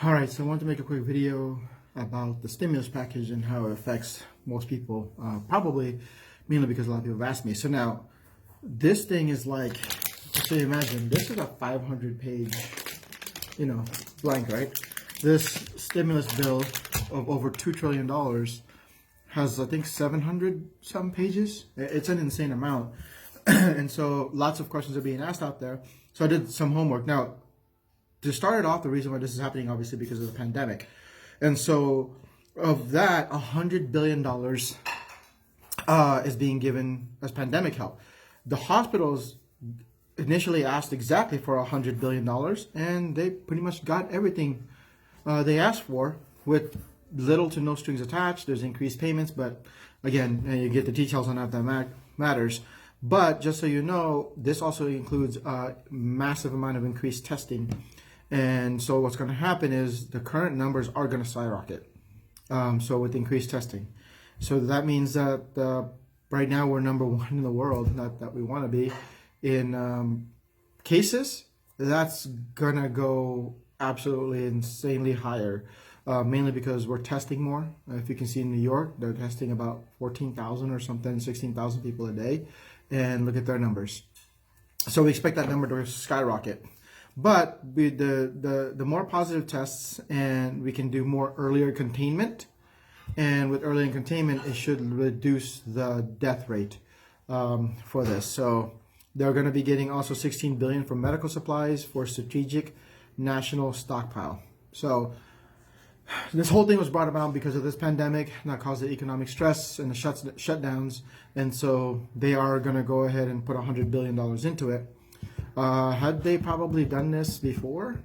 All right, so I wanted to make a quick video about the stimulus package and how it affects most people, probably mainly because a lot of people have asked me. So now, this thing is like, so you imagine, this is a 500-page, blank, right? This stimulus bill of over $2 trillion has, I think, 700 some pages. It's an insane amount. And so lots of questions are being asked out there. So I did some homework. Now, to start it off, the reason why this is happening, obviously, because of the pandemic. And so of that, $100 billion is being given as pandemic help. The hospitals initially asked exactly for $100 billion, and they pretty much got everything they asked for with little to no strings attached. There's increased payments, but again, you get the details on that matters. But just so you know, this also includes a massive amount of increased testing. And so what's going to happen is the current numbers are going to skyrocket. So with increased testing. So that means that right now we're number one in the world, not that we want to be, in cases. That's going to go absolutely insanely higher, mainly because we're testing more. If you can see in New York, they're testing about 14,000 or something, 16,000 people a day. And look at their numbers. So we expect that number to skyrocket. But with the more positive tests, and we can do more earlier containment, and with earlier containment, it should reduce the death rate for this. So they're going to be getting also $16 billion for medical supplies for strategic national stockpile. So this whole thing was brought about because of this pandemic, that caused the economic stress and the shutdowns, and so they are going to go ahead and put $100 billion into it. Had they probably done this before,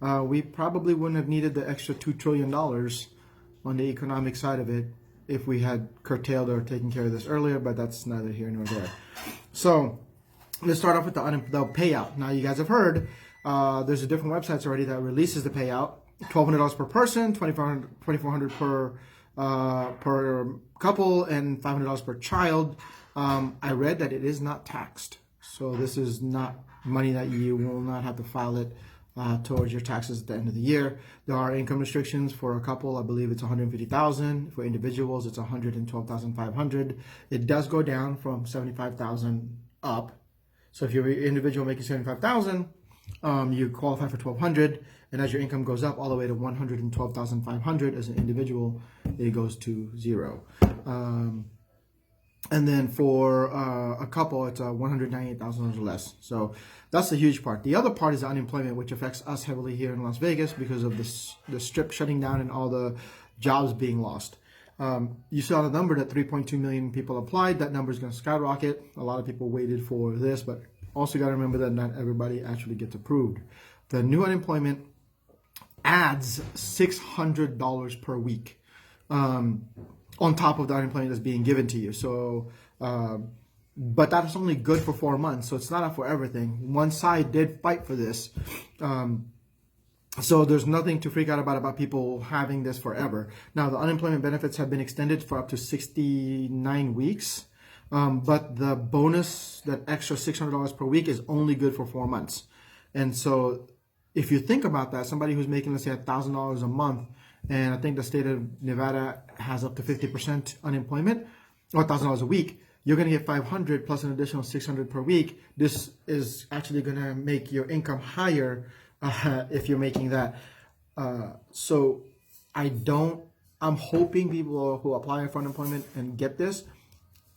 we probably wouldn't have needed the extra $2 trillion on the economic side of it if we had curtailed or taken care of this earlier, but that's neither here nor there. So let's start off with the payout. Now, you guys have heard there's a different websites already that releases the payout. $1,200 per person, $2,400 per couple, and $500 per child. I read that it is not taxed. So this is not money that you will not have to file it towards your taxes at the end of the year. There are income restrictions for a couple. I believe it's $150,000. For individuals, it's $112,500. It does go down from $75,000 up. So if you're an individual making $75,000, you qualify for $1,200, and as your income goes up all the way to $112,500 as an individual, it goes to zero. And then for a couple, it's $198,000 or less. So that's the huge part. The other part is unemployment, which affects us heavily here in Las Vegas because of the strip shutting down and all the jobs being lost. You saw the number that 3.2 million people applied. That number is going to skyrocket. A lot of people waited for this, but also got to remember that not everybody actually gets approved. The new unemployment adds $600 per week. On top of the unemployment that's being given to you. So, but that's only good for 4 months. So it's not for everything. One side did fight for this. So there's nothing to freak out about people having this forever. Now, the unemployment benefits have been extended for up to 69 weeks. But the bonus, that extra $600 per week, is only good for 4 months. And so if you think about that, somebody who's making, let's say, $1,000 a month, and I think the state of Nevada has up to 50% unemployment, or $1,000 a week, you're going to get $500 plus an additional $600 per week. This is actually going to make your income higher if you're making that. So I'm hoping people who apply for unemployment and get this,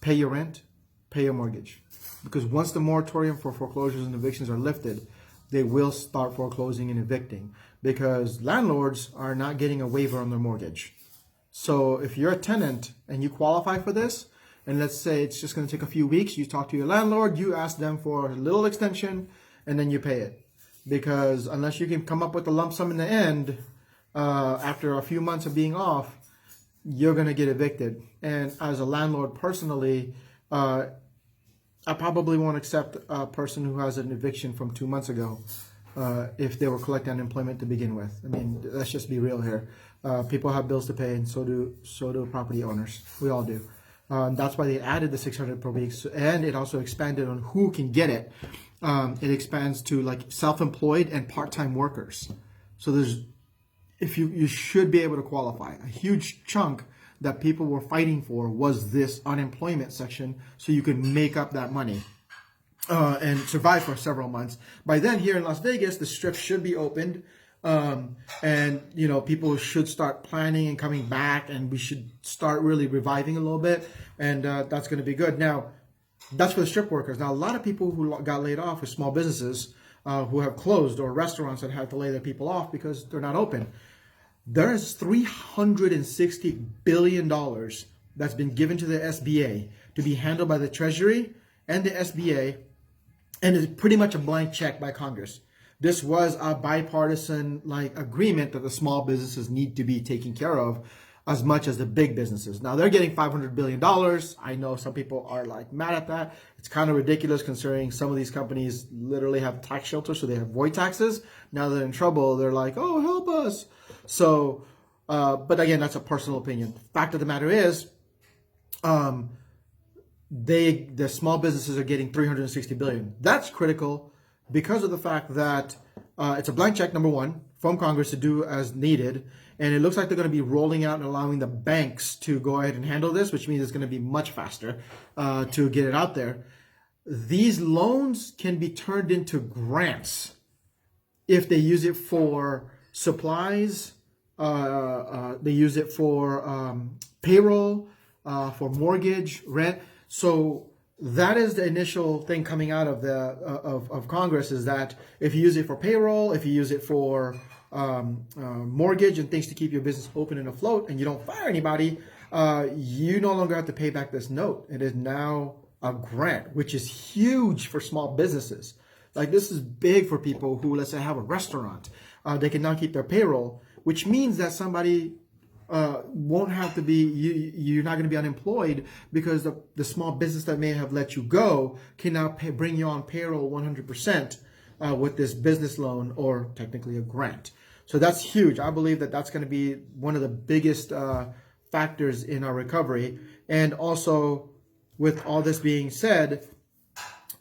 pay your rent, pay your mortgage. Because once the moratorium for foreclosures and evictions are lifted, they will start foreclosing and evicting, because landlords are not getting a waiver on their mortgage. So if you're a tenant and you qualify for this, and let's say it's just going to take a few weeks, you talk to your landlord, you ask them for a little extension, and then you pay it. Because unless you can come up with a lump sum in the end, after a few months of being off, you're going to get evicted. And as a landlord personally, I probably won't accept a person who has an eviction from 2 months ago if they were collecting unemployment to begin with. I mean, let's just be real here. People have bills to pay, and so do property owners. We all do. That's why they added the $600 per week, and it also expanded on who can get it. It expands to like self-employed and part-time workers. So there's if you should be able to qualify. A huge chunk that people were fighting for was this unemployment section, so you could make up that money and survive for several months. By then, here in Las Vegas, the strip should be opened, and people should start planning and coming back, and we should start really reviving a little bit, and that's going to be good. Now, that's for the strip workers. Now, a lot of people who got laid off are small businesses who have closed, or restaurants that had to lay their people off because they're not open. There is $360 billion that's been given to the SBA to be handled by the Treasury and the SBA, and it's pretty much a blank check by Congress. This was a bipartisan agreement that the small businesses need to be taken care of as much as the big businesses. Now, they're getting $500 billion. I know some people are mad at that. It's kind of ridiculous considering some of these companies literally have tax shelters, so they have void taxes. Now they're in trouble. They're like, oh, help us. So, but again, that's a personal opinion. Fact of the matter is, the small businesses are getting $360 billion. That's critical because of the fact that it's a blank check, number one, from Congress to do as needed. And it looks like they're going to be rolling out and allowing the banks to go ahead and handle this, which means it's going to be much faster to get it out there. These loans can be turned into grants if they use it for supplies, they use it for payroll, for mortgage, rent. So that is the initial thing coming out of of Congress, is that if you use it for payroll, if you use it for mortgage and things to keep your business open and afloat, and you don't fire anybody, you no longer have to pay back this note. It is now a grant, which is huge for small businesses. This is big for people who, let's say, have a restaurant. They can now keep their payroll, which means that somebody won't have to be, you're not going to be unemployed, because the small business that may have let you go can now bring you on payroll 100% with this business loan, or technically a grant. So that's huge. I believe that that's going to be one of the biggest factors in our recovery. And also, with all this being said,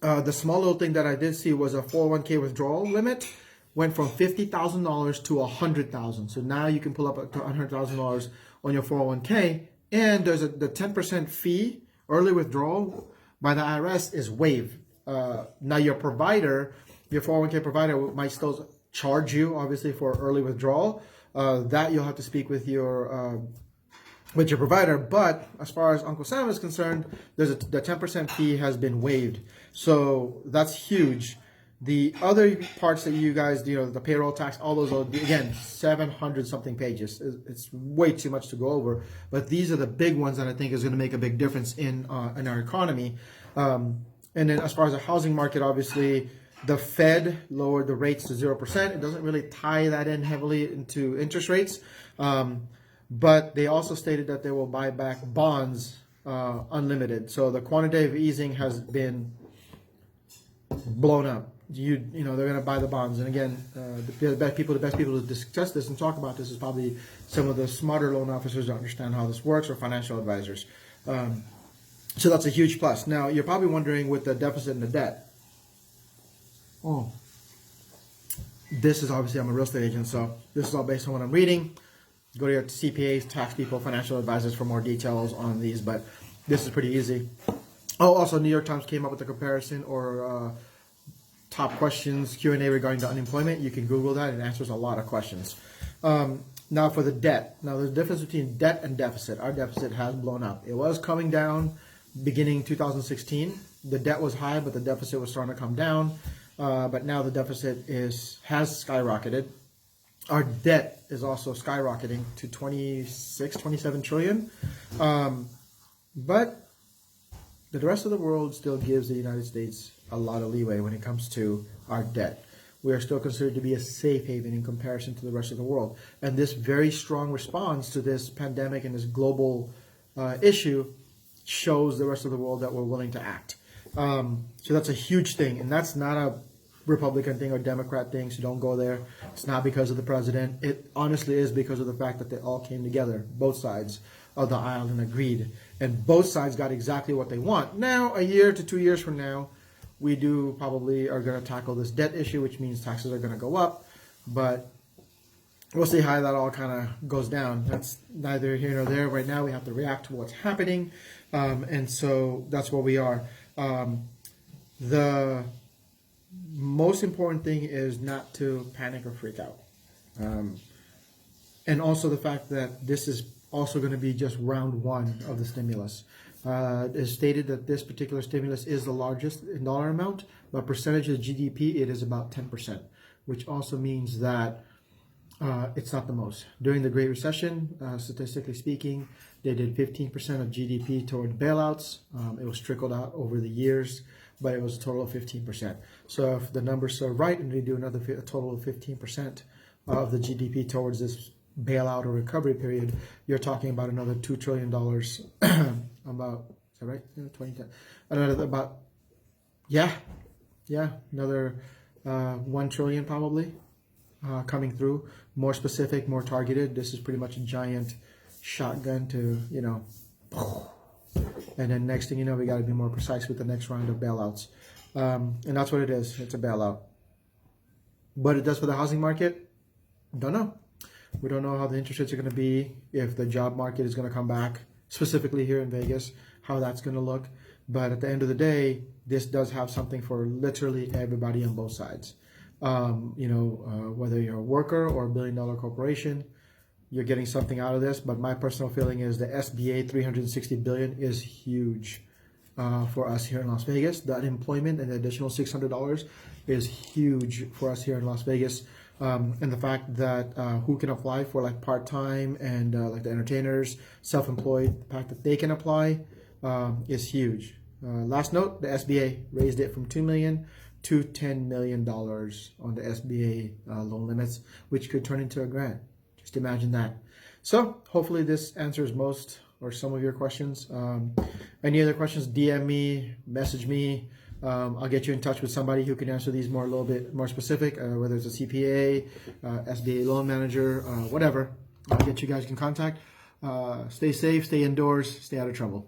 the small little thing that I did see was a 401k withdrawal limit went from $50,000 to $100,000. So now you can pull up to $100,000 on your 401k, and there's the 10% fee. Early withdrawal by the IRS is waived. Now your provider, your 401k provider, might still charge you, obviously, for early withdrawal. That you'll have to speak with your provider. But as far as Uncle Sam is concerned, the 10% fee has been waived. So that's huge. The other parts that you guys, the payroll tax, all those are, again, 700 something pages. It's way too much to go over. But these are the big ones that I think is going to make a big difference in our economy. And then as far as the housing market, obviously, the Fed lowered the rates to 0%. It doesn't really tie that in heavily into interest rates. But they also stated that they will buy back bonds unlimited. So the quantitative easing has been blown up. They're going to buy the bonds. And again, the best people to discuss this and talk about this is probably some of the smarter loan officers that understand how this works, or financial advisors. So that's a huge plus. Now, you're probably wondering, with the deficit and the debt. Oh, this is obviously, I'm a real estate agent, so this is all based on what I'm reading. Go to your CPAs, tax people, financial advisors for more details on these, but this is pretty easy. Oh, also, New York Times came up with a comparison, or top questions Q&A regarding the unemployment. You can Google that. It answers a lot of questions. Now for the debt. Now there's a difference between debt and deficit. Our deficit has blown up. It was coming down beginning 2016. The debt was high, but the deficit was starting to come down. But now the deficit has skyrocketed. Our debt is also skyrocketing to 27 trillion. But the rest of the world still gives the United States a lot of leeway when it comes to our debt. We are still considered to be a safe haven in comparison to the rest of the world. And this very strong response to this pandemic and this global issue shows the rest of the world that we're willing to act. So that's a huge thing. And that's not a Republican thing or Democrat thing, so don't go there. It's not because of the president. It honestly is because of the fact that they all came together, both sides of the aisle, and agreed. And both sides got exactly what they want. Now, a year to 2 years from now, we probably are going to tackle this debt issue, which means taxes are going to go up. But we'll see how that all kind of goes down. That's neither here nor there. Right now, we have to react to what's happening, and so that's where we are. The most important thing is not to panic or freak out, and also the fact that this is also going to be just round one of the stimulus. It's stated that this particular stimulus is the largest in dollar amount, but percentage of GDP, it is about 10%, which also means that it's not the most. During the Great Recession, statistically speaking, they did 15% of GDP toward bailouts. It was trickled out over the years, but it was a total of 15%. So if the numbers are right and they do a total of 15% of the GDP towards this bailout or recovery period, you're talking about another $2 trillion. About, is that right? 2010. Another about, another 1 trillion probably coming through. More specific, more targeted. This is pretty much a giant shotgun to, and then next thing you know, we got to be more precise with the next round of bailouts. And that's what it is. It's a bailout. What it does for the housing market, don't know. We don't know how the interest rates are going to be, if the job market is going to come back, specifically here in Vegas, how that's going to look. But at the end of the day, this does have something for literally everybody on both sides. Whether you're a worker or a billion-dollar corporation, you're getting something out of this. But my personal feeling is the SBA $360 billion is huge for us here in Las Vegas. The unemployment and the additional $600 is huge for us here in Las Vegas. And the fact that who can apply for like part-time and like the entertainers, self-employed, the fact that they can apply is huge. Last note, the SBA raised it from $2 million to $10 million on the SBA loan limits, which could turn into a grant. Just imagine that. So hopefully this answers most or some of your questions. Any other questions, DM me, message me. I'll get you in touch with somebody who can answer these a little bit more specific, whether it's a CPA, SBA loan manager, whatever. I'll get you guys in contact. Stay safe, stay indoors, stay out of trouble.